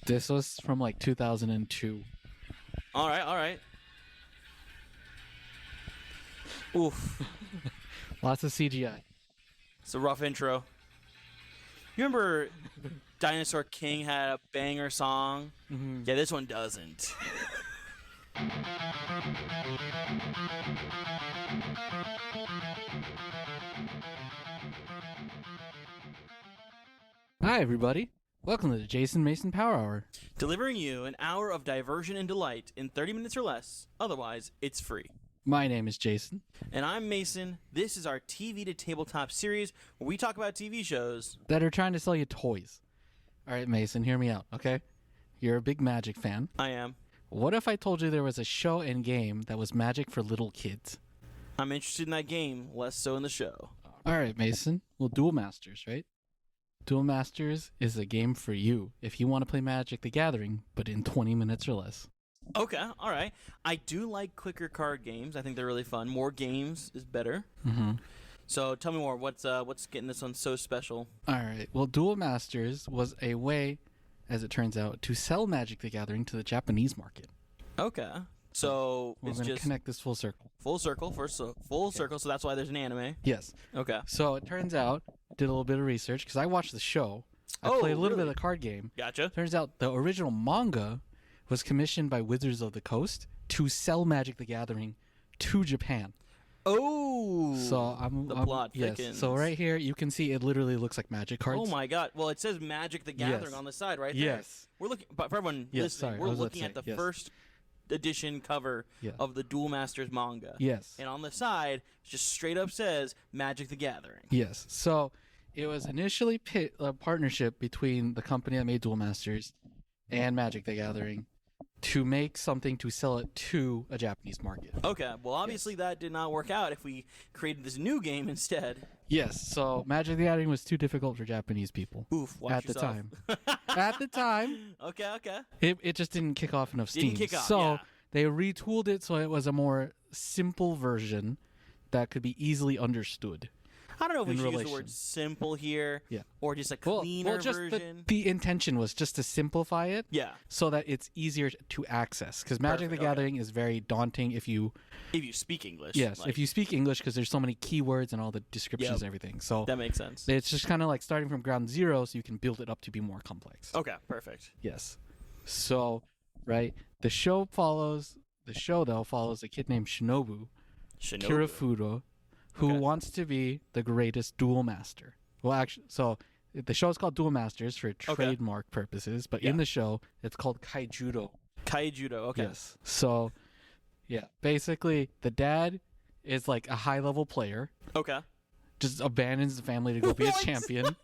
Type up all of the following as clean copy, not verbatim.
This was from like 2002. All right, all right. Oof. Lots of CGI. It's a rough intro. You remember Dinosaur King had a banger song? Mm-hmm. Yeah, this one doesn't. Hi, everybody. Welcome to the Jason Mason Power Hour. Delivering you an hour of diversion and delight in 30 minutes or less. Otherwise, it's free. My name is Jason. And I'm Mason. This is our TV to Tabletop series where we talk about TV shows That are trying to sell you toys. All right, Mason, hear me out, okay? You're a big Magic fan. I am. What if I told you there was a show and game that was Magic for little kids? I'm interested in that game, less so in the show. All right, Mason. Well, Duel Masters, right? Duel Masters is a game for you if you want to play Magic the Gathering, but in 20 minutes or less. Okay, all right. I do like quicker card games. I think they're really fun. More games is better. Mm-hmm. So tell me more. What's getting this one so special? All right. Well, Duel Masters was a way, as it turns out, to sell Magic the Gathering to the Japanese market. Okay. So We're it's going to just connect this full circle. full circle. Full circle. So that's why there's an anime. Yes. Okay. So it turns out, did a little bit of research, because I watched the show. I Oh, played a little bit really? of the card game. Gotcha. Turns out the original manga was commissioned by Wizards of the Coast to sell Magic the Gathering to Japan. Oh. So the plot thickens. So right here you can see it literally looks like Magic cards. Oh my God! Well, it says Magic the Gathering Yes. on the side, right there. Yes. We're looking, but for everyone Yes, listening, sorry, I we're was about looking to at the say, yes. first edition cover Yeah. of the Duel Masters manga. Yes. And on the side, it just straight up says Magic the Gathering. Yes. So it was initially a partnership between the company that made Duel Masters and Magic the Gathering to make something to sell it to a Japanese market. Okay, well, obviously that did not work out if we created this new game instead. Yes. So Magic the Gathering was too difficult for Japanese people Oof, watch at yourself. the time. At the time, Okay. it just didn't kick off enough steam. Didn't kick off, so yeah. they retooled it so it was a more simple version that could be easily understood. I don't know if we In should use the relation. word simple here, Yeah. or just a Well, cleaner just version. the intention was just to simplify it Yeah, so that it's easier to access. Because Magic Perfect, the okay. Gathering is very daunting if you if you speak English. yes like, if you speak English, because there's so many keywords and all the descriptions Yep. and everything. So that makes sense. it's just kind of like starting from ground zero, so you can build it up to be more complex. Okay, perfect. Yes. So, right, the show follows a kid named Shinobu Shinobu. Kirifuda, who Okay. wants to be the greatest duel master. Well, actually, so the show is called Duel Masters for trademark purposes, but in Yeah. the show, it's called Kaijudo. Kaijudo. Okay. Yes. So, yeah, basically, the dad is like a high-level player, Okay. just abandons the family to go be a What? champion,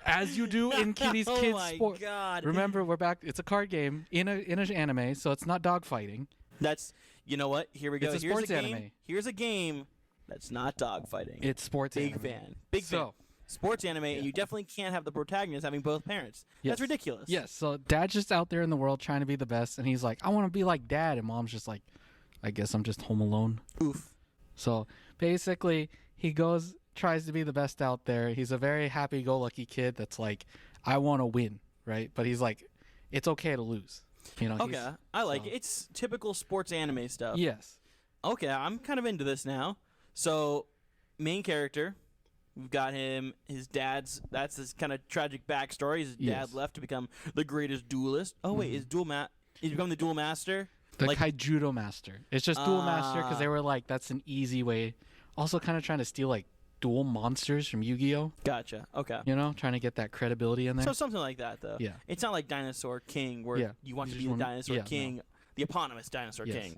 as you do in these Oh kids' my sport. God. Remember, we're back. It's a card game in an anime, so it's not dogfighting. That's, you know what? Here we go. It's a Here's sports a game. anime. Here's a game that's not dogfighting. It's sports Big anime. fan. Big fan. So, Sports anime, and you definitely can't have the protagonist having both parents. Yes. That's ridiculous. yes, so dad's just out there in the world trying to be the best, and he's like, I want to be like dad, and mom's just like, I guess I'm just home alone. Oof. So basically, he tries to be the best out there. He's a very happy-go-lucky kid that's like, I want to win, right? But he's like, it's okay to lose. You know? Okay. I like so- it. It's typical sports anime stuff. Yes. Okay, I'm kind of into this now. So, main character, we've got him. His dad's. That's his kind of tragic backstory. His Yes. dad left to become the greatest duelist. Oh wait, is He's become the duel master. The Like- Kaijudo Master. It's just Duel Master because Ah. they were like, that's an easy way. Also, kind of trying to steal like duel monsters from Yu-Gi-Oh. Gotcha. Okay. You know, trying to get that credibility in there. So something like that, though. Yeah. It's not like Dinosaur King, where Yeah. you want You to just be the wanna- Dinosaur yeah, no. King, the eponymous Dinosaur Yes. King.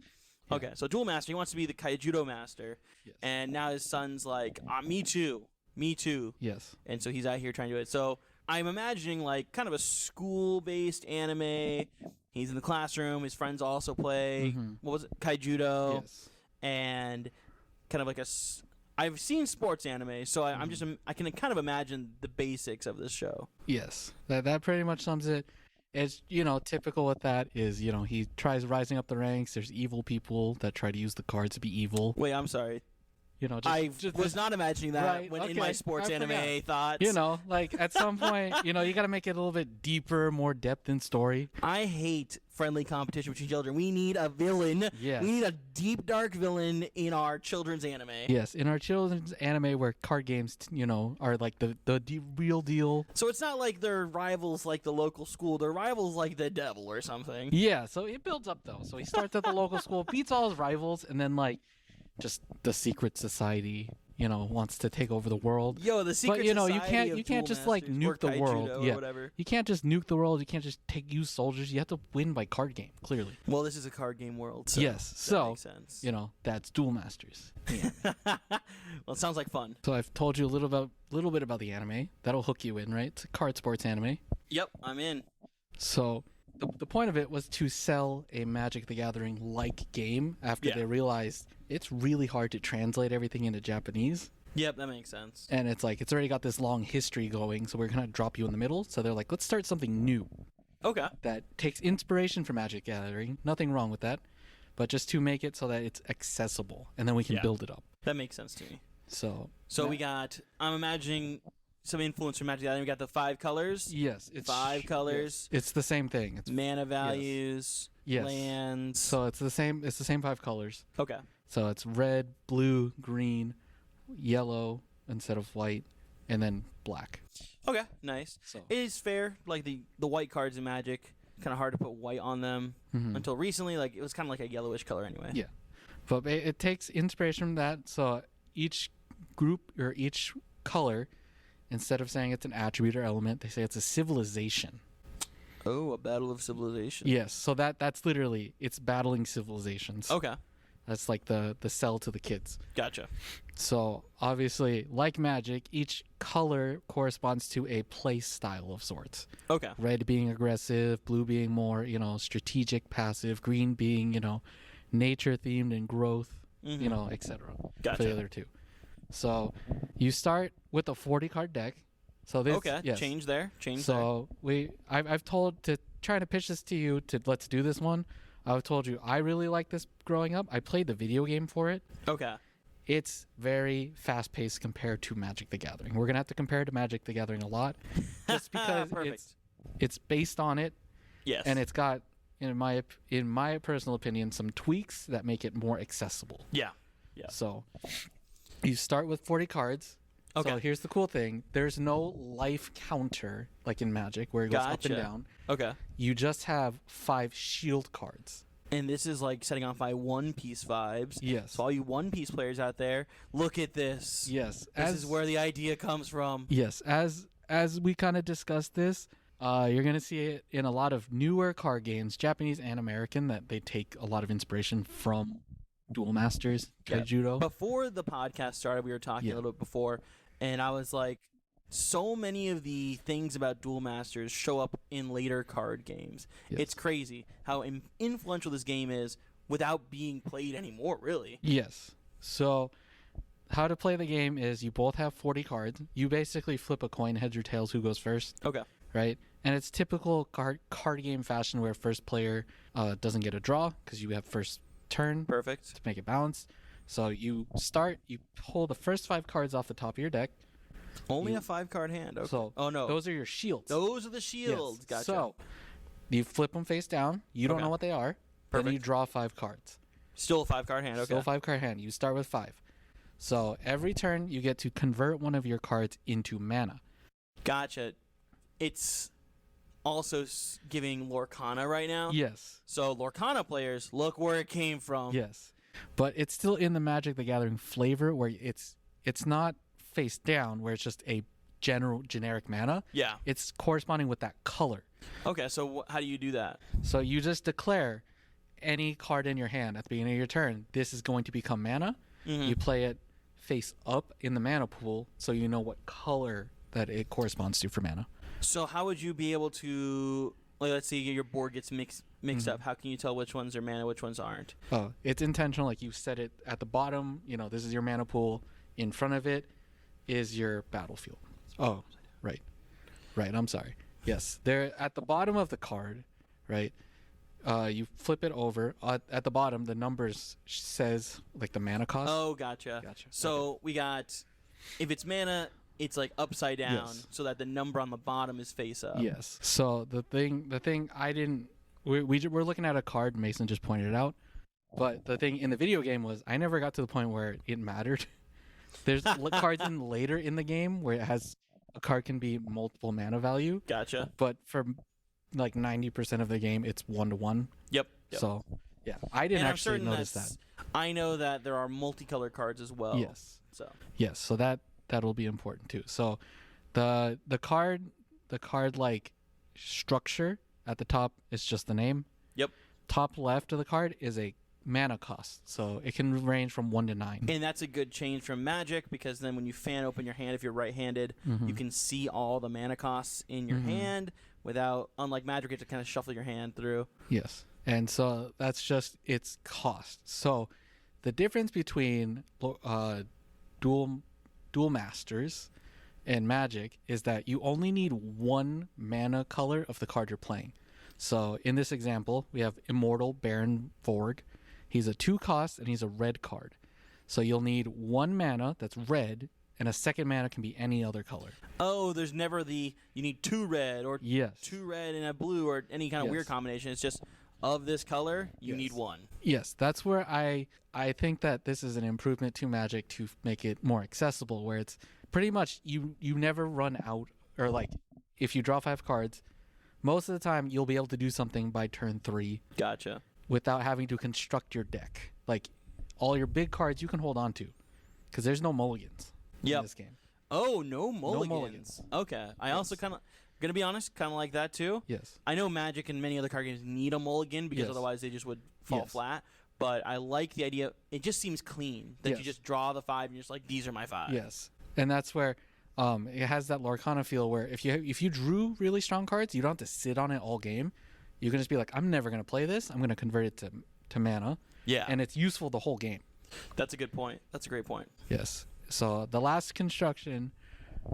Yeah. Okay, so Duel Master, he wants to be the Kaijudo Master, Yes. and now his son's like, me too, me too, Yes. and so he's out here trying to do it. So I'm imagining like kind of a school-based anime. He's in the classroom. His friends also play. Mhm. What was it? Kaijudo, Yes. and kind of like I've seen sports anime, so I'm Mm-hmm. just I can kind of imagine the basics of this show. Yes. That pretty much sums it. It's, typical with that is, he tries rising up the ranks. There's evil people that try to use the cards to be evil. Wait, I'm sorry. You know, I was not imagining that right, when in okay, my sports I anime forgot. thoughts. You know, like at some point, you know, you got to make it a little bit deeper, more depth in story. I hate friendly competition between children. We need a villain. Yes. We need a deep, dark villain in our children's anime. Yes, in our children's anime where card games, you know, are like the real deal. So it's not like they're rivals like the local school. They're rivals like the devil or something. Yeah, so it builds up though. So he starts at the local school, beats all his rivals, and then like just the secret society, you know, wants to take over the world. Yo, the secret But you know, you society of can't Duel just like Masters or nuke the world. Kaijudo or Yeah, whatever. you can't just nuke the world. You can't just use soldiers. You have to win by card game. Clearly. Well, this is a card game world. So Yes. that So makes sense. you know that's Duel Masters. Yeah. Well, it sounds like fun. So I've told you a little bit about the anime. That'll hook you in, right? It's a card sports anime. Yep, I'm in. So the point of it was to sell a Magic the Gathering like game after Yeah. they realized it's really hard to translate everything into Japanese. Yep, that makes sense. And it's like it's already got this long history going, so we're gonna drop you in the middle. So they're like, let's start something new Okay. that takes inspiration from Magic the Gathering. Nothing wrong with that, but just to make it so that it's accessible, and then we can Yeah. build it up. That makes sense to me. So So we got, I'm imagining some influence from Magic the Gathering. We got the 5 colors, yes, it's 5 colors, It's the same thing. It's mana values, yes. lands. So it's the same. It's the same 5 colors. Okay. So it's red, blue, green, yellow instead of white, and then black. Okay, nice. So It is fair. Like the white cards in Magic, kind of hard to put white on them. mhm. Until recently, like it was kind of like a yellowish color anyway. Yeah. But it takes inspiration from that. So each group or each color, instead of saying it's an attribute or element, they say it's a civilization. Oh, a battle of civilization. Yes. So that's literally it's battling civilizations. Okay, That's like the sell to the kids. gotcha. So obviously, like Magic, each color corresponds to a play style of sorts. Okay, Red being aggressive, blue being more, you know, strategic, passive, green being, you know, nature themed and growth, Mhm. you know, etc. Gotcha. For the other two. So you start with a 40 card deck. So this Okay, yes. change there. Change So I've told to try to pitch this to you to let's do this one. I've told you I really like this growing up. I played the video game for it. there. Okay. It's very fast paced compared to Magic the Gathering. We're gonna have to compare it to Magic the Gathering a lot, just because Perfect. it's based on it, Yes. and it's got in my personal opinion some tweaks that make it more accessible. Yeah. Yeah. So you start with 40 cards. Okay. So here's the cool thing: there's no life counter like in Magic where it goes up Gotcha. and down. Okay. You just have 5 shield cards. And this is like setting off my One Piece vibes. Yes. So all you One Piece players out there, look at this. Yes. This is where the idea comes from. Yes, as we kind of discussed this, you're gonna see it in a lot of newer card games, Japanese and American, that they take a lot of inspiration from Duel Masters, Yeah. Kaijudo. Before the podcast started, we were talking Yeah. a little bit before, and I was like, so many of the things about Duel Masters show up in later card games. Yes. It's crazy how influential this game is without being played anymore, really. Yes. So, how to play the game is you both have 40 cards. You basically flip a coin, heads or tails, who goes first, Okay. right? And it's typical card game fashion where first player doesn't get a draw because you have first turn Perfect. to make it balanced. So you start, you pull the first 5 cards off the top of your deck. Only You- a 5-card hand. Okay. So oh, no. those are your shields. Those are the Yes. shields. Gotcha. So you flip them face down. You don't Okay. know what they are. Then you Perfect. draw 5 cards. Still a 5-card hand. Okay. Still 5-card hand. You start with 5. So every turn you get to convert one of your cards into mana. Gotcha. It's also giving Lorcana right now. Yes. So Lorcana players, look where it came from. Yes. But it's still in the Magic the Gathering flavor where it's not face down where it's just a generic mana. Yeah. It's corresponding with that color. Okay, so how do you do that? So you just declare any card in your hand at the beginning of your turn. This is going to become mana. Mhm. You play it face up in the mana pool so you know what color that it corresponds to for mana. So how would you be able to, like, let's say your board gets mixed up. How can you tell which ones are mana, which ones aren't? Oh, it's intentional. Like you set it at the bottom. You know, this is your mana pool. In front of it is your battlefield. Oh, right. I'm sorry. Yes, they're at the bottom of the card, right? You flip it over. At the bottom, the numbers says like the mana cost. Oh, gotcha. Gotcha. So we got, if it's mana, it's like upside down, Yes. so that the number on the bottom is face up. Yes. So the thing I didn't. We're looking at a card. Mason just pointed it out. But the thing in the video game was I never got to the point where it mattered. There's cards in later in the game where it has a card can be multiple mana value, Gotcha. but for like 90% of the game, it's 1-to-1. Yep. So yeah, I didn't And I'm actually certain notice that's- that. I know that there are multicolored cards as well. Yes. So Yes. So that'll be important too. So the card like structure at the top is just the name. Yep. Top left of the card is a mana cost, so it can range from 1 to 9. And that's a good change from Magic, because then when you fan open your hand, if you're right-handed, Mhm. you can see all the mana costs in your Mhm. hand without, unlike Magic, you have to kind of shuffle your hand through. Yes. And so that's just its cost. So the difference between Duel Masters and Magic is that you only need one mana color of the card you're playing. So in this example, we have Immortal Baron Vorg. He's a 2 cost and he's a red card. So you'll need 1 mana that's red, and a second mana can be any other color. Oh, there's never you need 2 red or Yes. 2 red and a blue or any kind of weird Yes. combination. It's just of this color, you need Yes. 1. Yes, that's where I think that this is an improvement to Magic to make it more accessible, where it's pretty much you never run out, or like if you draw 5 cards, most of the time you'll be able to do something by turn 3 Gotcha. without having to construct your deck. Like all your big cards you can hold on to, because there's no mulligans in Yep. this game. Oh, no mulligans. mulligans. Okay. I also Yes. kind of, gonna be honest, kind of like that too. Yes. I know Magic and many other card games need a mulligan because Yes. otherwise they just would fall Yes. flat. But I like the idea. It just seems clean that you Yes. just draw the 5 and you're just like, these are my 5. Yes, and that's where it has that Lorcana feel where if you drew really strong cards, you don't have to sit on it all game. You can just be like, I'm never gonna play this. I'm gonna convert it to mana, Yeah. and it's useful the whole game. That's a good point. That's a great point. Yes. So the last construction,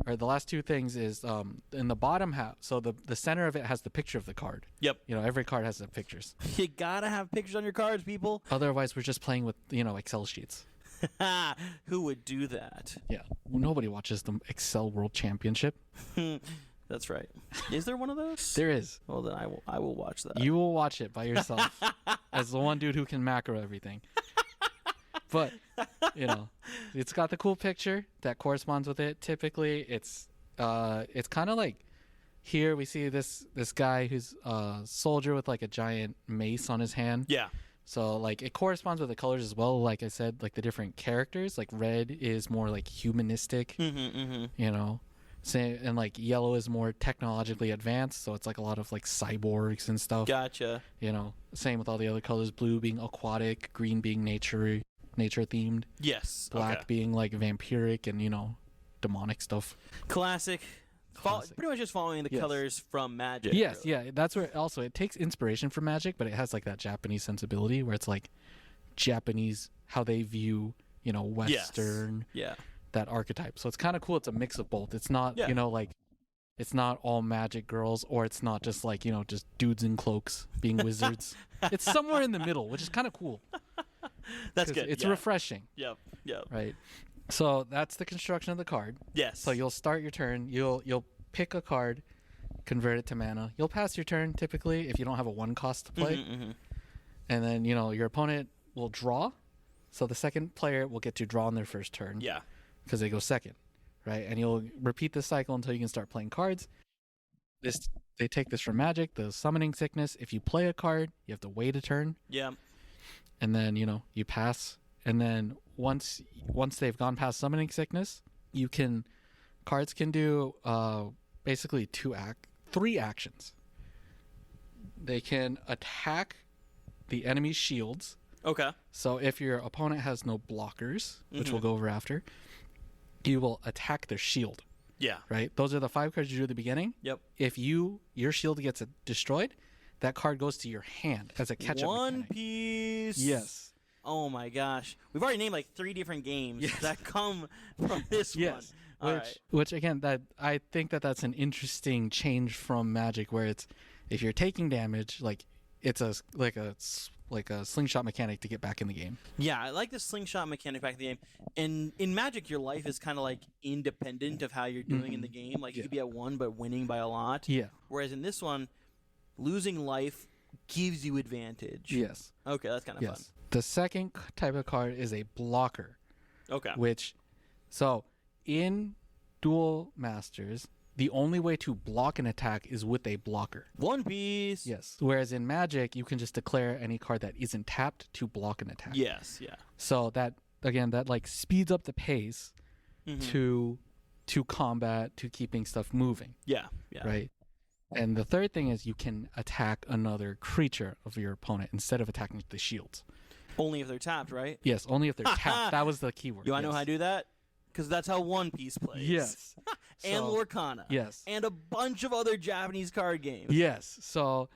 or the last 2 things, is in the bottom half. So the center of it has the picture of the card. Yep. You know, every card has the pictures. You gotta have pictures on your cards, people. Otherwise, we're just playing with Excel sheets. Who would do that? Yeah. Nobody watches the Excel World Championship. That's right. Is there one of those? There is. Well, then I will watch that. You will watch it by yourself as the one dude who can macro everything. But, it's got the cool picture that corresponds with it. Typically, it's kind of like here we see this guy who's a soldier with like a giant mace on his hand. Yeah. So like it corresponds with the colors as well. Like I said, like the different characters, like red is more like humanistic, and like yellow is more technologically advanced. So it's like a lot of like cyborgs and stuff. Gotcha. Same with all the other colors, blue being aquatic, green being nature themed, Yes. black Okay. being like vampiric and demonic stuff. Classic. Classic. Pretty much just following the Yes. colors from Magic. Yes, really. yeah, that's where also it takes inspiration from Magic, but it has like that Japanese sensibility where it's like Japanese how they view Western, Yeah. that archetype. So it's kind of cool. It's a mix of both. It's not Yeah. like it's not all magic girls, or it's not just like just dudes in cloaks being wizards. It's somewhere in the middle, which is kind of cool. That's 'Cause good. It's yeah. refreshing, Yep. Yep. right? So that's the construction of the card. Yes. So you'll start your turn. You'll pick a card, convert it to mana. You'll pass your turn typically if you don't have a 1 cost to play, and then your opponent will draw. So the second player will get to draw on their first turn. Yeah. Because they go second, right? And you'll repeat this cycle until you can start playing cards. They take this from Magic, the Summoning Sickness. If you play a card, you have to wait a turn, Yeah. and then you pass. And then once they've gone past Summoning Sickness, cards can do basically 3 actions. They can attack the enemy's shields. Okay. So if your opponent has no blockers, which we'll go over after, you will attack their shield, Yeah. right? Those are the 5 cards you do at the beginning. Yep. If your shield gets destroyed, that card goes to your hand as a catch-up One mechanic. Piece. Yes. Oh my gosh. We've already named like 3 different games Yes. that come from this Yes. one. All right. Which again, that I think that's an interesting change from Magic, where it's if you're taking damage, like it's like a slingshot mechanic to get back in the game. Yeah, I like the slingshot mechanic back in the game. And in Magic, your life is kind of like independent of how you're doing in the game. Like you could be at 1, but winning by a lot. Yeah. Whereas in this one, losing life gives you advantage. Yes. Okay, that's kind of fun. The second type of card is a blocker. Okay. So in Duel Masters, the only way to block an attack is with a blocker. One piece. Yes. Whereas in Magic, you can just declare any card that isn't tapped to block an attack. Yes. Yeah. So that like speeds up the pace to combat, to keeping stuff moving. Yeah. Yeah. Right. And the third thing is you can attack another creature of your opponent instead of attacking the shields. Only if they're tapped, right? Yes, only if they're tapped. That was the keyword. You want to know how I do that? Because that's how One Piece plays. Yes. And Lorcana. Yes. And a bunch of other Japanese card games. Yes. So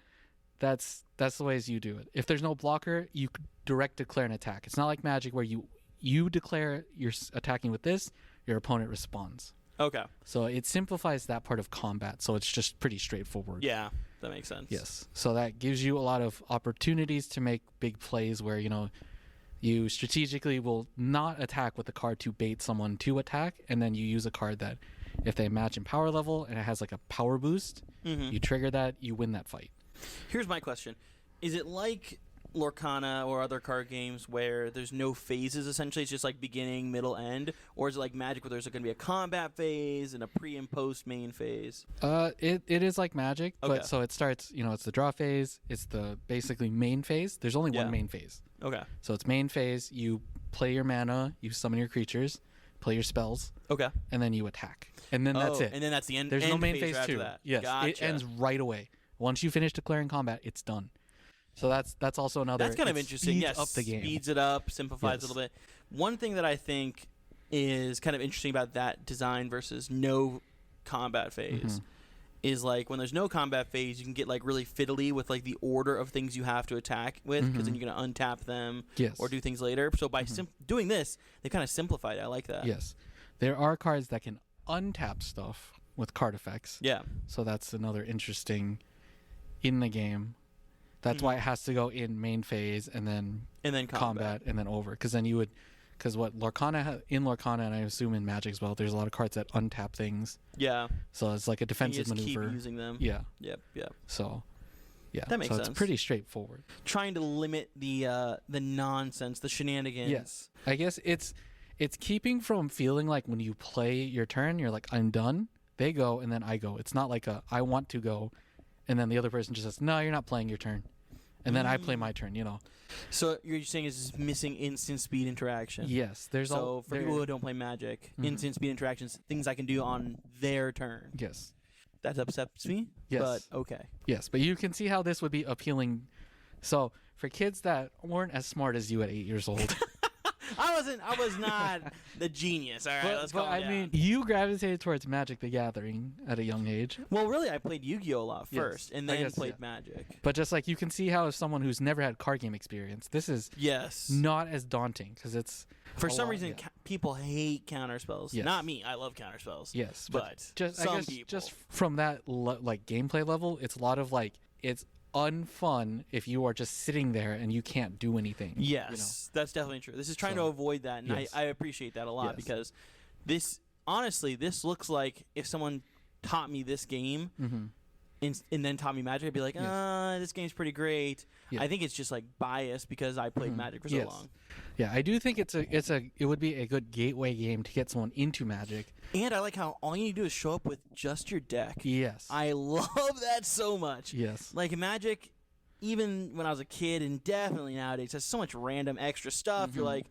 that's the ways you do it. If there's no blocker, you direct declare an attack. It's not like Magic where you declare you're attacking with this, your opponent responds. Okay. So it simplifies that part of combat. So it's just pretty straightforward. Yeah, that makes sense. Yes. So that gives you a lot of opportunities to make big plays where, you strategically will not attack with the card to bait someone to attack, and then you use a card that if they match in power level and it has like a power boost, you trigger that, you win that fight. Here's my question. Is it like Lorcana or other card games where there's no phases essentially? It's just like beginning, middle, end? Or is it like Magic where there's going to be a combat phase and a pre and post main phase? It is like Magic, Okay. but so it starts, it's the draw phase, it's the basically main phase. There's only one main phase. Okay. So it's main phase, you play your mana, you summon your creatures, play your spells, Okay. and then you attack. And then that's it. And then that's the end. There's no main phase phase after 2. that. Yes, Gotcha. it ends right away. Once you finish declaring combat, it's done. So that's also another. That's kind of interesting. Speeds Yes, up the game. Speeds it up, simplifies Yes. it a little bit. One thing that I think is kind of interesting about that design versus no combat phase is like when there's no combat phase, you can get like really fiddly with like the order of things you have to attack with, because then you're gonna untap them or do things later. So by doing this, they kind of simplified it. I like that. Yes, there are cards that can untap stuff with card effects. Yeah. So that's another interesting in the game. That's why it has to go in main phase and then combat and then over, because then you would. Because what Lorcana in Lorcana, and I assume in Magic as well, there's a lot of cards that untap things. Yeah. So it's like a defensive and you just maneuver. Keep using them. Yeah. Yep. So, yeah. That makes sense. It's pretty straightforward. Trying to limit the nonsense, the shenanigans. Yes. I guess it's keeping from feeling like when you play your turn, you're like, I'm done. They go and then I go. It's not like I want to go, and then the other person just says, no, you're not playing your turn, and then I play my turn. So you're saying it's missing instant speed interaction. Yes, for people who don't play Magic, instant speed interactions, things I can do on their turn. Yes, that upsets me. Yes, but okay. Yes, but you can see how this would be appealing. So for kids that weren't as smart as you at 8 years old. I was not the genius. All right, let's go. I mean, you gravitated towards Magic the Gathering at a young age. Well, really, I played Yu-Gi-Oh a lot first, and then played Magic. But just like you can see how, as someone who's never had card game experience, this is not as daunting, because it's for some reason people hate counter spells. Yes. Not me. I love counter spells. Yes, but just some people. Just from that like gameplay level, it's a lot of like it's unfun if you are just sitting there and you can't do anything. Yes, that's definitely true. This is trying to avoid that, and I appreciate that a lot, because this looks like if someone taught me this game and then taught me Magic, I'd be like, this game's pretty great. I think it's just like biased because I played Magic for so long. Yeah, I do think it would be a good gateway game to get someone into Magic. And I like how all you need to do is show up with just your deck. Yes. I love that so much. Yes. Like Magic, even when I was a kid and definitely nowadays, has so much random extra stuff. You're like,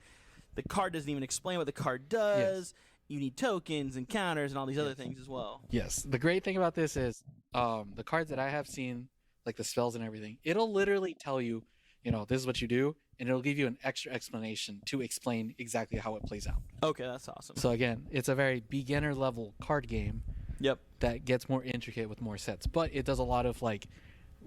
the card doesn't even explain what the card does. Yes. You need tokens and counters and all these other things as well. Yes. The great thing about this is the cards that I have seen, like the spells and everything, it'll literally tell you, this is what you do, and it'll give you an extra explanation to explain exactly how it plays out. Okay, that's awesome. So again, it's a very beginner level card game. Yep. That gets more intricate with more sets, but it does a lot of like,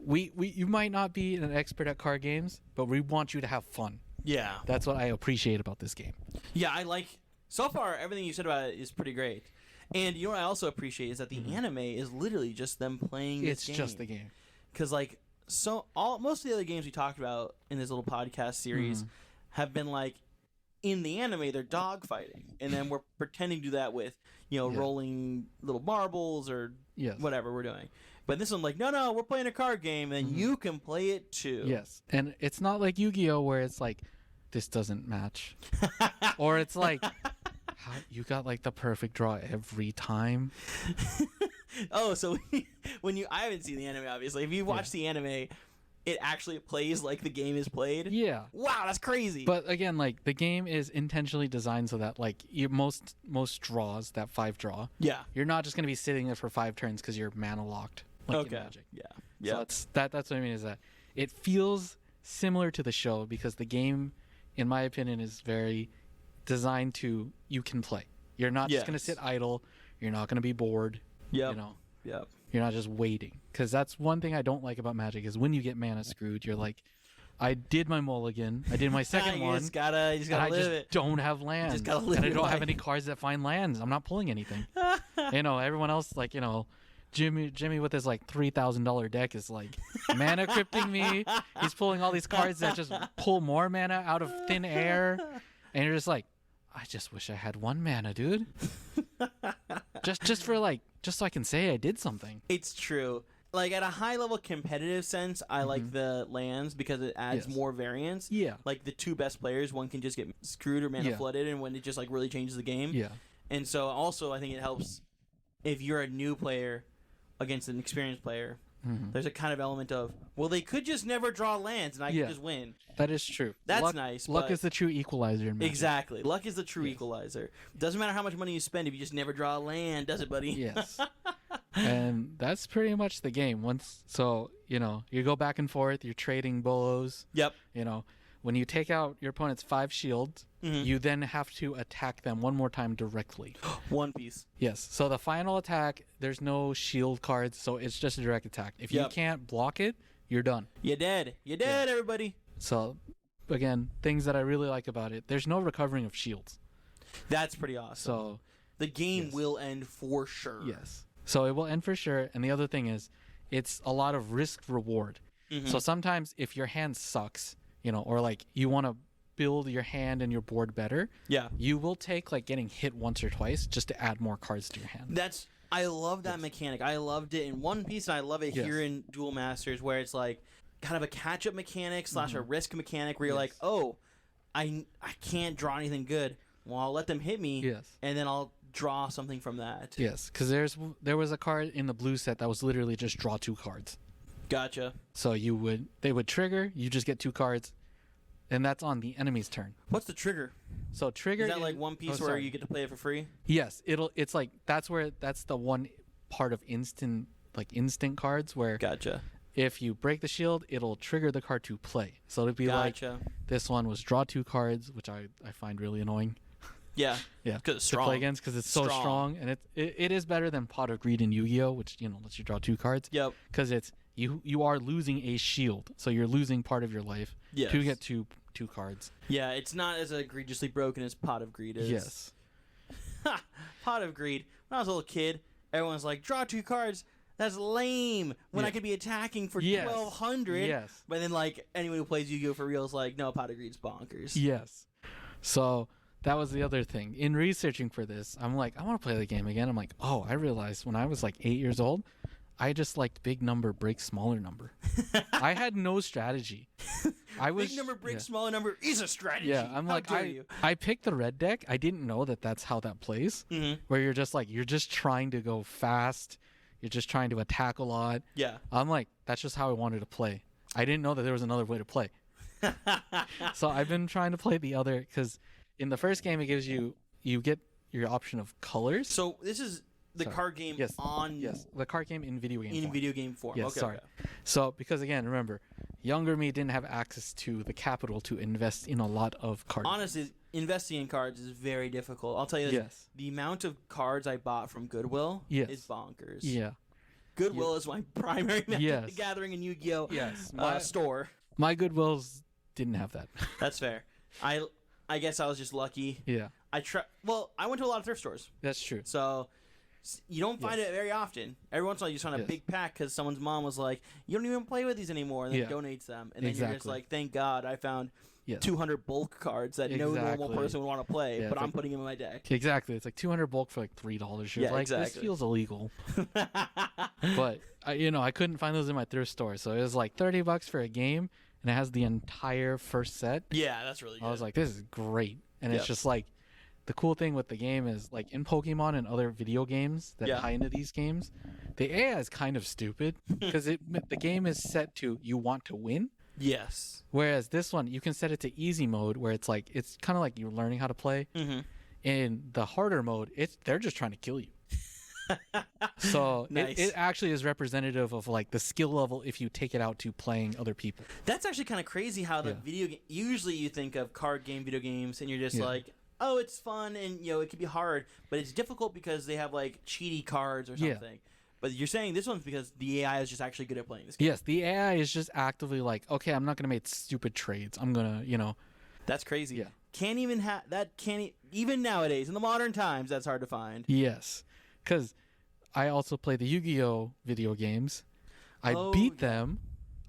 you might not be an expert at card games, but we want you to have fun. Yeah. That's what I appreciate about this game. Yeah, I like. So far, everything you said about it is pretty great. And you know what I also appreciate is that the anime is literally just them playing this game. It's just the game. Because, like, so most of the other games we talked about in this little podcast series have been like in the anime they're dog fighting, and then we're pretending to do that with rolling little marbles or whatever we're doing. But this one, like, no, we're playing a card game, and you can play it too. Yes, and it's not like Yu-Gi-Oh where it's like this doesn't match, or it's like you got like the perfect draw every time. Oh, so I haven't seen the anime, obviously. If you watch the anime, it actually plays like the game is played. Yeah. Wow, that's crazy. But again, like the game is intentionally designed so that like most draws, that 5 draw. Yeah. You're not just gonna be sitting there for 5 turns because you're mana locked. Like in Magic. Yeah. So that's what I mean is that it feels similar to the show because the game, in my opinion, is very designed to you can play. You're not just gonna sit idle. You're not gonna be bored. Yeah. You're not just waiting, because that's one thing I don't like about Magic is when you get mana screwed, you're like, I did my mulligan, I did my second one, you just gotta and live I just it. don't have lands, Just gotta live and I your don't life. have any cards that find lands. I'm not pulling anything. Everyone else, like Jimmy with his like $3,000 deck is like mana crypting me. He's pulling all these cards that just pull more mana out of thin air, and you're just like, I just wish I had 1 mana, dude. just so I can say I did something. It's true. Like at a high level competitive sense, I like the lands because it adds more variance. Yeah. Like the 2 best players, one can just get screwed or mana flooded, and when it just like really changes the game. Yeah. And so also I think it helps if you're a new player against an experienced player. There's a kind of element of, well, they could just never draw lands and I can just win. That is true. That's nice. Luck is the true equalizer in Magic. Exactly. Luck is the true equalizer. Doesn't matter how much money you spend if you just never draw a land, does it, buddy? Yes. And that's pretty much the game. You go back and forth, you're trading bolos. Yep. When you take out your opponent's 5 shields, you then have to attack them one more time directly. One piece. Yes. So the final attack, there's no shield cards, so it's just a direct attack. If you can't block it, you're done. You're dead. You're dead, everybody. So, again, things that I really like about it, there's no recovering of shields. That's pretty awesome. So the game will end for sure. Yes. So it will end for sure. And the other thing is, it's a lot of risk reward. So sometimes if your hand sucks, or like you want to build your hand and your board better, you will take like getting hit once or twice just to add more cards to your hand. I love that mechanic. I loved it in One Piece, and I love it here in Duel Masters, where it's like kind of a catch-up mechanic / a risk mechanic, where you're like, oh, I can't draw anything good. Well, I'll let them hit me, and then I'll draw something from that. Yes, because there was a card in the blue set that was literally just draw 2 cards. Gotcha. So they would trigger, you just get 2 cards, and that's on the enemy's turn. What's the trigger? So trigger is that like One Piece where you get to play it for free? Yes, it's like that's the one part of instant cards where Gotcha. If you break the shield, it'll trigger the card to play. So it'd be like this one was draw 2 cards, which I find really annoying. Yeah. Because it's strong. To play against because it's so strong, and it is better than Pot of Greed in Yu-Gi-Oh, which lets you draw 2 cards. Yep. Because it's you are losing a shield, so you're losing part of your life to get two cards. Yeah, it's not as egregiously broken as Pot of Greed is. Yes. Pot of Greed. When I was a little kid, everyone's like, draw 2 cards. That's lame. When I could be attacking for 1,200. Yes. But then like anyone who plays Yu-Gi-Oh for real is like, no, Pot of Greed's bonkers. Yes. So that was the other thing. In researching for this, I'm like, I want to play the game again. I'm like, oh, I realized when I was like 8 years old, I just liked big number break smaller number. I had no strategy. Big number break smaller number is a strategy. Yeah, I'm like, I picked the red deck. I didn't know that's how that plays. Where you're just trying to go fast. You're just trying to attack a lot. Yeah. I'm like, that's just how I wanted to play. I didn't know that there was another way to play. So I've been trying to play the other, because in the first game it gives you get your option of colors. So this is the card game the card game in video game form. Video game form. Yes, okay, sorry. Okay. So because again, remember, younger me didn't have access to the capital to invest in a lot of cards. Honestly, investing in cards is very difficult. I'll tell you this. Yes. The amount of cards I bought from Goodwill is bonkers. Yeah. Goodwill is my primary Magic the Gathering and Yu-Gi-Oh store. My Goodwills didn't have that. That's fair. I guess I was just lucky. Yeah. I went to a lot of thrift stores. That's true. So You don't find Yes. it very often. Every once in a while, you just find a Yes. big pack because someone's mom was like, "You don't even play with these anymore," and then Yeah. donates them, and then you're just Exactly. like, "Thank God, I found Yes. 200 bulk cards that no normal Exactly. person would want to play, Yeah, but it's I'm like- putting them in my deck." Exactly. It's like 200 bulk for like $3. You're Yeah, like, this exactly. feels illegal. But I couldn't find those in my thrift store, so it was like $30 for a game, and it has the entire first set. Yeah, that's really good. I was like, this is great. And it's Yep. just like the cool thing with the game is like in Pokemon and other video games that Yeah. tie into these games, the AI is kind of stupid because the game is set to you want to win. yes. Whereas this one, you can set it to easy mode where it's like it's kind of like you're learning how to play. Mm-hmm. In the harder mode, they're just trying to kill you. So Nice. it actually is representative of like the skill level if you take it out to playing other people. That's actually kind of crazy how the Yeah. video game. Usually, you think of card game video games, and you're just Yeah. like, "Oh, it's fun," and it can be hard, but it's difficult because they have like cheaty cards or Yeah. something. But you're saying this one's because the AI is just actually good at playing this game. Yes, the AI is just actively like, okay, I'm not gonna make stupid trades. I'm gonna, That's crazy. Yeah. Can't even have that. Even nowadays in the modern times, that's hard to find. Yes, because I also play the Yu-Gi-Oh video games. I beat them.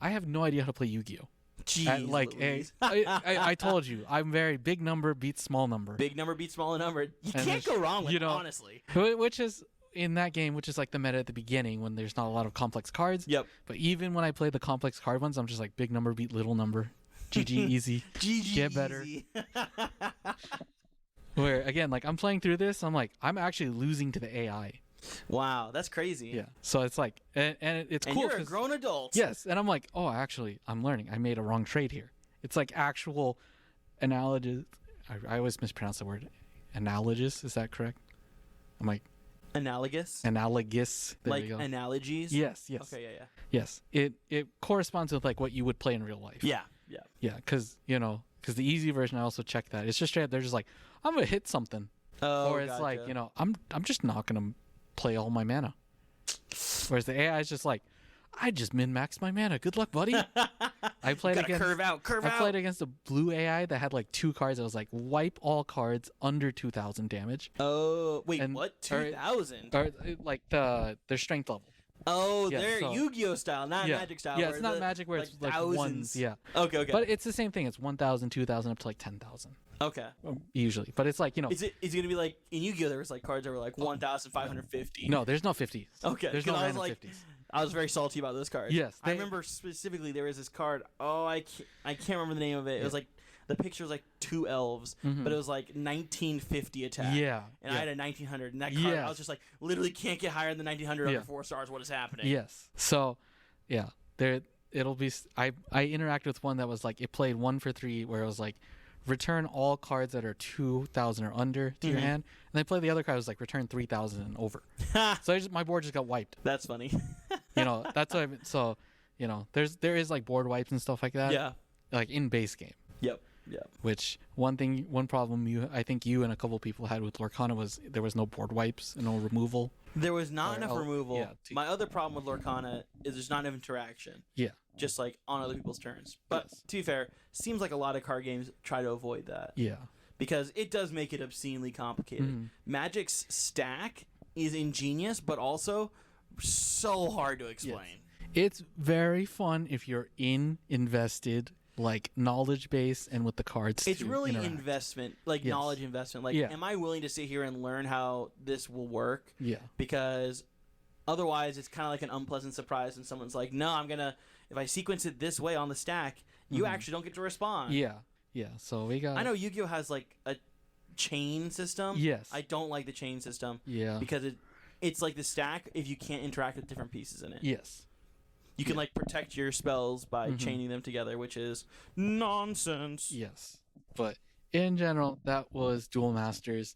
I have no idea how to play Yu-Gi-Oh. Jeez, Louise. I told you, I'm very big number beats small number. Big number beats smaller number. You And can't there's- go wrong with you it, know- honestly. Which is in that game, which is like the meta at the beginning when there's not a lot of complex cards. Yep. But even when I play the complex card ones, I'm just like big number beat little number. GG easy. GG. Get better. easy. Where again, like I'm playing through this, I'm like I'm actually losing to the AI. Wow, that's crazy. Yeah. So it's like, and it's And cool. you're a 'cause- grown adult. Yes, and I'm like, oh, actually, I'm learning. I made a wrong trade here. It's like actual analogous. I always mispronounce the word analogous. Is that correct? I'm like Analogous. analogous. There Like you go. analogies. Yes, yes, Okay. Yeah. yes. It corresponds with like what you would play in real life. Yeah. Yeah. Yeah, because the easy version, I also checked that. It's just straight up. They're just like, I'm gonna hit something, Oh. or it's like, gotcha. I'm just not gonna play all my mana. Whereas the AI is just like, I just min-maxed my mana. Good luck, buddy. I played Gotta against. curve out. I played against a blue AI that had like 2 cards. I was like, wipe all cards under 2,000 damage. Oh wait, And- what? or- 2,000? Or like their strength level. Oh, yeah, they're so- Yu-Gi-Oh style, not yeah. Magic style. Yeah, where it's not the- Magic where it's like thousands. ones. Yeah. Okay. Okay. But it's the same thing. It's 1,000, 2,000 up to like 10,000 okay. usually. But it's like, Is it gonna be like in Yu-Gi-Oh? There was like cards that were like 1,550. no, there's no 50s. Okay. There's 'cause no I was random like, 50s. I was very salty about those cards. Yes, I they- remember specifically there was this card. Oh, I can't remember the name of it. It was like the picture was like 2 elves, but it was like 1950 attack. Mm-hmm. Yeah. And I had a 1900, and that card Yes. I was just like, literally can't get higher than 1900 Yeah. under 4 stars. What is happening? Yes. So, yeah, it'll be. I interacted with one that was like it played 1 for 3, where it was like return all cards that are 2,000 or under to your hand, and they play the other card was like return 3,000 and over. So my board just got wiped. That's funny. That's what. So, there is like board wipes and stuff like that. Yeah. Like in base game. Yep. Yep. Which one problem I think you and a couple people had with Lorcana was there was no board wipes and no removal. There was not enough removal. yeah, My other problem with Lorcana is there's not enough interaction. Yeah. Just like on other people's turns. But Yes. to be fair, seems like a lot of card games try to avoid that. Yeah. Because it does make it obscenely complicated. Mhm. Magic's stack is ingenious, but also so hard to explain. It's very fun if you're invested, like knowledge base and with the cards. It's to really interact. investment, like Yes. knowledge investment. Like, Yeah. am I willing to sit here and learn how this will work? Yeah. Because otherwise, it's kind of like an unpleasant surprise, and someone's like, "No, if I sequence it this way on the stack, you actually don't get to respond." Mm-hmm. Yeah. Yeah. So we got. I know Yu-Gi-Oh has like a chain system. Yes. I don't like the chain system Yeah. because it's like the stack if you can't interact with different pieces in it. Yes. You can like protect your spells by Mhm. chaining them together, which is nonsense. Yes. But in general, that was Duel Masters.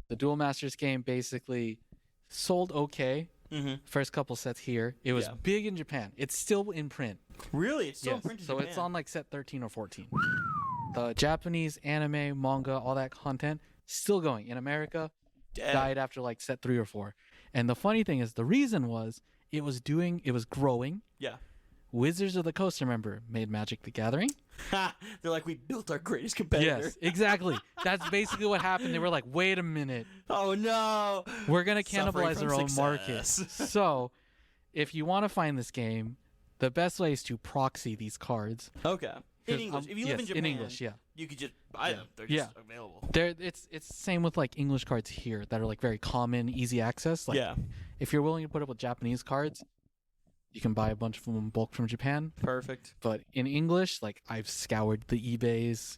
The Duel Masters game basically sold okay. Mm-hmm. First couple sets here. It was Yeah. big in Japan. It's still in print. Really, it's still Yes. printed. So it's on like set 13 or 14. The Japanese anime, manga, all that content still going. In America, died after like set 3 or 4. And the funny thing is the reason was it was growing. Yeah. Wizards of the Coast, remember, made Magic the Gathering. They're like, we built our greatest competitor. Yes, exactly. That's basically what happened. They were like, wait a minute. Oh, no. We're going to Suffering cannibalize from our own success. market. So if you want to find this game, the best way is to proxy these cards. Okay. In English. If you live in Japan, English, yeah. you could just buy them. They're just available. It's the same with like English cards here that are like very common, easy access. Like, if you're willing to put up with Japanese cards, you can buy a bunch of them in bulk from Japan. Perfect. But in English, like I've scoured the eBays,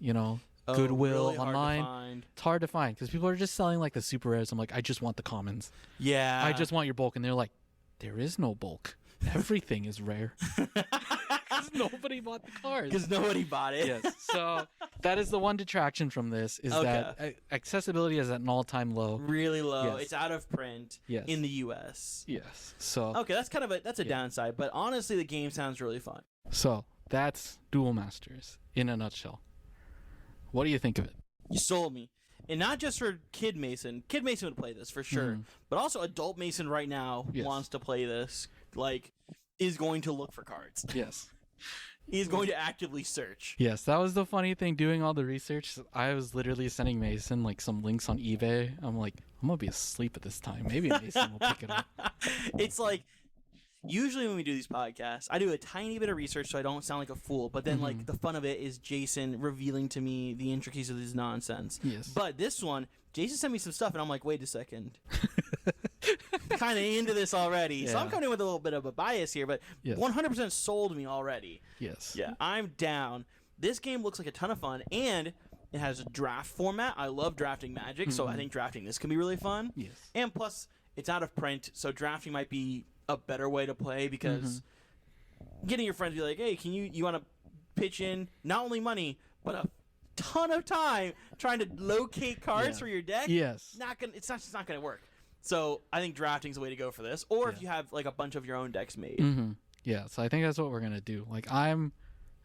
Goodwill really online. Hard to find. It's hard to find because people are just selling like the super rares. I'm like, I just want the commons. Yeah. I just want your bulk, and they're like, there is no bulk. Everything is rare. Because nobody bought the cards. Because nobody bought it. Yes. So that is the one detraction from this is that accessibility is at an all-time low. Really low. Yes. It's out of print in the U.S. Yes. So okay, that's kind of a downside, but honestly, the game sounds really fun. So that's Duel Masters in a nutshell. What do you think of it? You sold me. And not just for Kid Mason. Kid Mason would play this for sure. But also Adult Mason right now wants to play this. Like, is going to look for cards. Yes. He's going to actively search. Yes, that was the funny thing doing all the research. I was literally sending Mason like some links on eBay. I'm like, I'm going to be asleep at this time. Maybe Mason will pick it up. It's like, usually when we do these podcasts, I do a tiny bit of research so I don't sound like a fool. But then, like, the fun of it is Jason revealing to me the intricacies of this nonsense. Yes. But this one, Jason sent me some stuff, and I'm like, wait a second. Kind of into this already. So I'm coming in with a little bit of a bias here, but 100% sold me already. Yes. Yeah, I'm down. This game looks like a ton of fun, and it has a draft format. I love drafting Magic, so I think drafting this can be really fun. Yes. And plus, it's out of print, so drafting might be a better way to play because getting your friends to be like, hey, you want to pitch in not only money, but a ton of time trying to locate cards for your deck? Yes. It's just not going to work. So I think drafting's the way to go for this. Or if you have like a bunch of your own decks made. Yeah, so I think that's what we're going to do. Like I'm,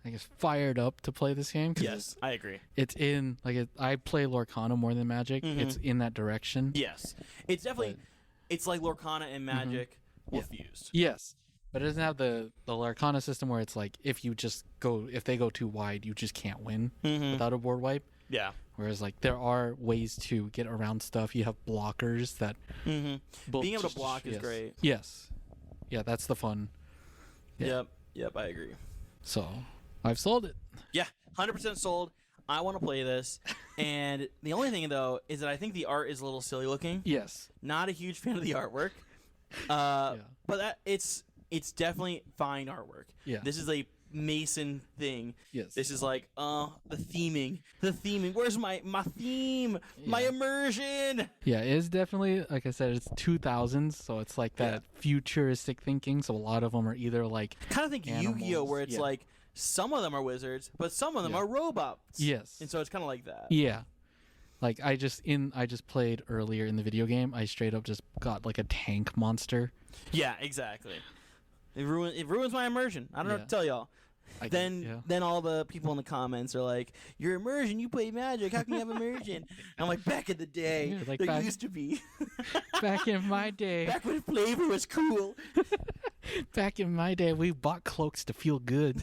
I guess, fired up to play this game. Yes, I agree. It's in, I play Lorcana more than Magic. It's in that direction. Yes. It's definitely, it's like Lorcana and Magic fused. Yes. But it doesn't have the Lorcana system where it's like if they go too wide, you just can't win without a board wipe. Yeah. Whereas like there are ways to get around stuff. You have blockers that being able to block is great. Yes. Yeah, that's the fun. Yeah. Yep, I agree. So, I've sold it. Yeah, 100% sold. I want to play this. And the only thing though is that I think the art is a little silly looking. Yes. Not a huge fan of the artwork. But it's definitely fine artwork. Yeah. This is a Mason thing. Yes. This is like, the theming. Where's my theme? My immersion. Yeah, it is definitely, like I said, it's 2000s, so it's like that futuristic thinking. So a lot of them are either like kind of think Yu-Gi-Oh, where it's like some of them are wizards, but some of them are robots. Yes. And so it's kind of like that. Yeah. Like I just played earlier in the video game. I straight up just got like a tank monster. Yeah, exactly. It ruins my immersion. I don't know what to tell y'all. Then all the people in the comments are like, "Your immersion, you play Magic. How can you have immersion?" I'm like, back in the day, there used to be. Back in my day. Back when flavor was cool. Back in my day, we bought cloaks to feel good,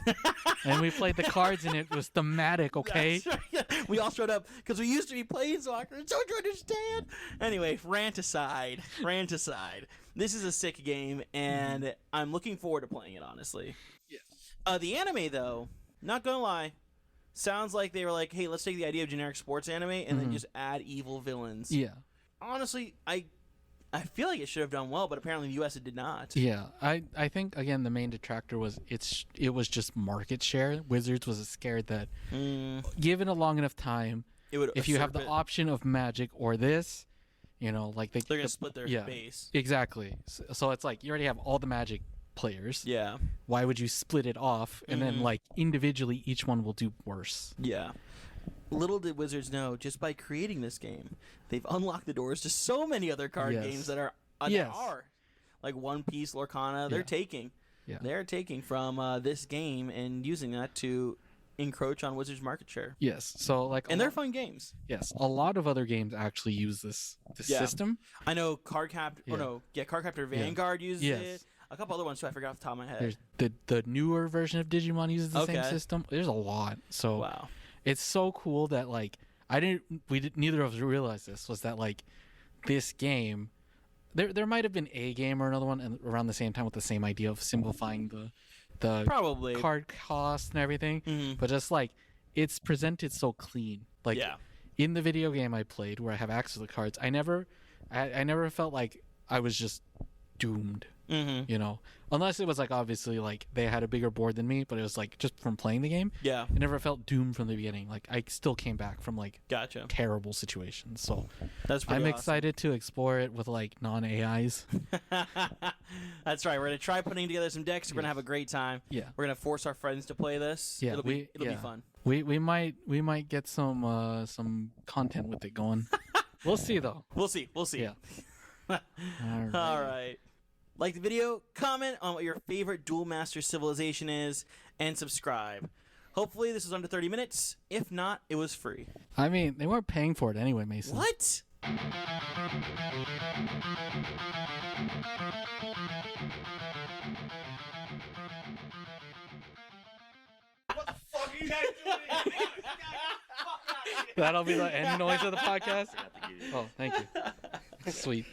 and we played the cards, and it was thematic. Okay. Right. We all showed up because we used to be playing soccer. Don't you understand? Anyway, rant aside. This is a sick game, and I'm looking forward to playing it. Honestly. The anime, though, not gonna lie, sounds like they were like, hey, let's take the idea of generic sports anime and then just add evil villains. Yeah. Honestly, I feel like it should have done well, but apparently in the US it did not. Yeah. I think, again, the main detractor was it was just market share. Wizards was scared that given a long enough time, if you have the option of Magic or this, they're going to split their base. Exactly. So it's like you already have all the Magic players. Yeah. Why would you split it off and then individually each one will do worse? Yeah. Little did Wizards know, just by creating this game, they've unlocked the doors to so many other card games that are like One Piece, Lorcana. They're taking. Yeah. They're taking from this game and using that to encroach on Wizards' market share. Yes. So and they're fun games. Yes. A lot of other games actually use this system. I know Cardcaptor Vanguard uses it. a couple other ones too. I forgot off the top of my head. There's the newer version of Digimon uses the same Okay. system. There's a lot. So Wow. it's so cool that like neither of us realized this was that like this game. There might have been a game or another one around the same time with the same idea of simplifying the Probably. card cost and everything, Mhm. but just like it's presented so clean. Like Yeah. in the video game I played where I have access to the cards, I never felt like I was just doomed. Mm-hmm. You know, unless it was like obviously like they had a bigger board than me, but it was like just from playing the game, Yeah. I never felt doomed from the beginning. Like I still came back from like Gotcha. terrible situations. So That's pretty I'm awesome. excited to explore it with like non AIs. That's right. We're gonna try putting together some decks. We're gonna have a great time. Yeah. We're gonna force our friends to play this. Yeah, it'll be fun. We might get some content with it going. We'll see though. We'll see. Yeah. All right. Like the video, comment on what your favorite Duel Master civilization is, and subscribe. Hopefully this was under 30 minutes. If not, it was free. I mean, they weren't paying for it anyway, Mason. What? That'll be the end noise of the podcast. Oh, thank you. Sweet.